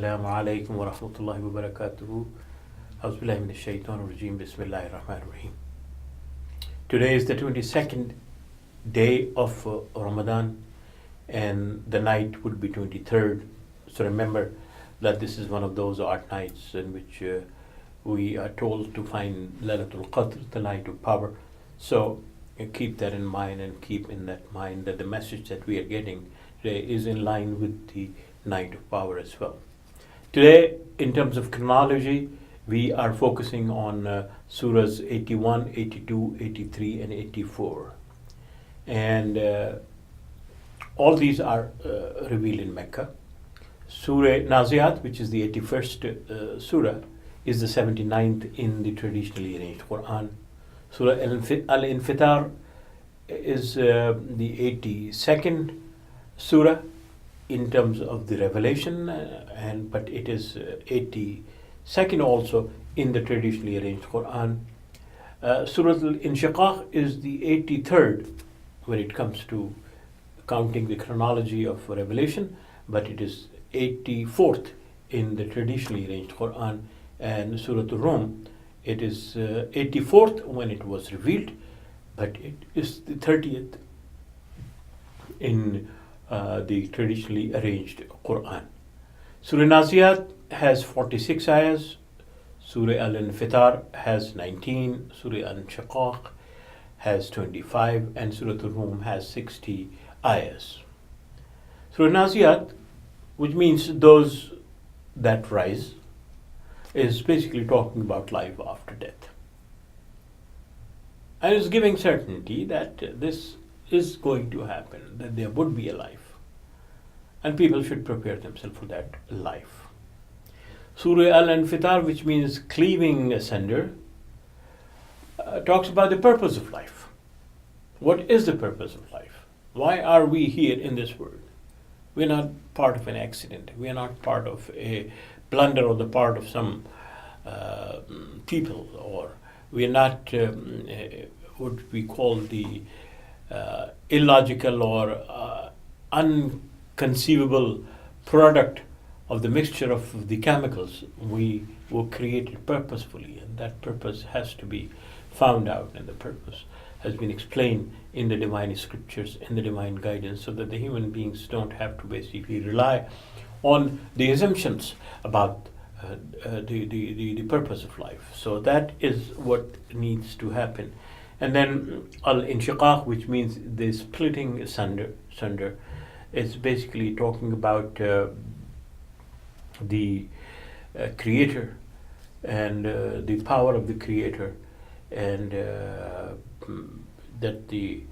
Assalamu alaikum wa rahmatullahi wa barakatuhu. Auzubillahi minash shaitanir rajeem. Bismillahir rahmanir rahim. Today is the 22nd day of Ramadan, and the night would be 23rd. So remember that this is one of those odd nights in which we are told to find Laylatul Qadr, the night of power. So keep that in mind, and keep in that mind that the message that we are getting today is in line with the night of power as well. Today, in terms of chronology, we are focusing on surahs 81, 82, 83, and 84. And all these are revealed in Mecca. Surah Naziat, which is the 81st surah, is the 79th in the traditionally arranged Quran. Surah Al-Infitar is the 82nd surah in terms of the revelation, but it is 82nd also in the traditionally arranged Quran. Surah Al-Inshiqaq is the 83rd when it comes to counting the chronology of revelation, but it is 84th in the traditionally arranged Quran. And Surah Ar-Rum, it is 84th when it was revealed, but it is the 30th in the traditionally arranged Quran. Surah Naziat has 46 ayahs, Surah Al-Infitar has 19, Surah Al-Inshiqaq has 25, and Surah Ar-Rum has 60 ayahs. Surah Naziat, which means those that rise, is basically talking about life after death. And is giving certainty that this is going to happen, that there would be a life, and people should prepare themselves for that life. Surah Al-Infitar, which means cleaving asunder, talks about the purpose of life. What is the purpose of life? Why are we here in this world? We're not part of an accident. We are not part of a blunder on the part of some people, or we are not what we call the illogical or unconceivable product of the mixture of the chemicals. We were created purposefully, and that purpose has to be found out, and the purpose has been explained in the divine scriptures, in the divine guidance, so that the human beings don't have to basically rely on the assumptions about the purpose of life. So that is what needs to happen. And then Al-Inshiqaq, which means the splitting asunder, is basically talking about the Creator and the power of the Creator, and that the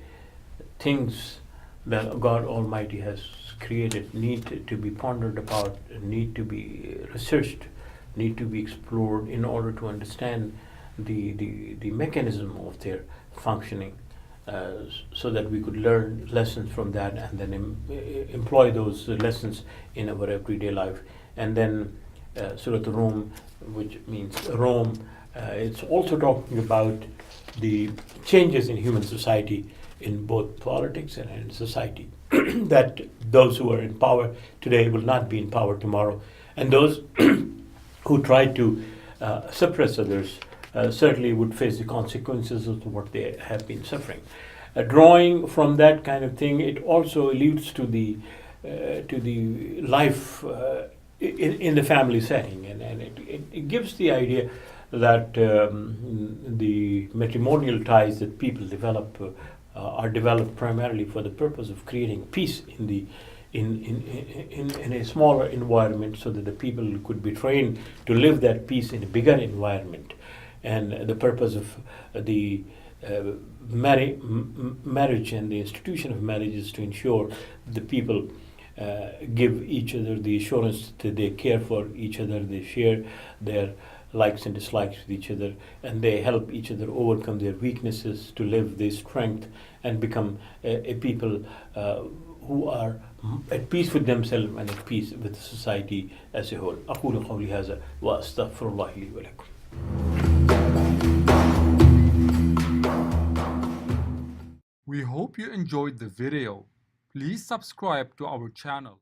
things that God Almighty has created need to be pondered about, need to be researched, need to be explored in order to understand the mechanism of their functioning, so that we could learn lessons from that, and then employ those lessons in our everyday life. And then Surah Ar-Rum, which means Rome, it's also talking about the changes in human society, in both politics and in society. That those who are in power today will not be in power tomorrow, and those who try to suppress others certainly would face the consequences of what they have been suffering. Drawing from that kind of thing, it also alludes to the life in the family setting, and it gives the idea that the matrimonial ties that people develop are developed primarily for the purpose of creating peace in a smaller environment, so that the people could be trained to live that peace in a bigger environment. And the purpose of the marriage and the institution of marriage is to ensure the people give each other the assurance that they care for each other, they share their likes and dislikes with each other, and they help each other overcome their weaknesses to live their strength and become a people who are at peace with themselves and at peace with the society as a whole. أقول قولي هذا وأستغفر الله لي ولكم. We hope you enjoyed the video. Please subscribe to our channel.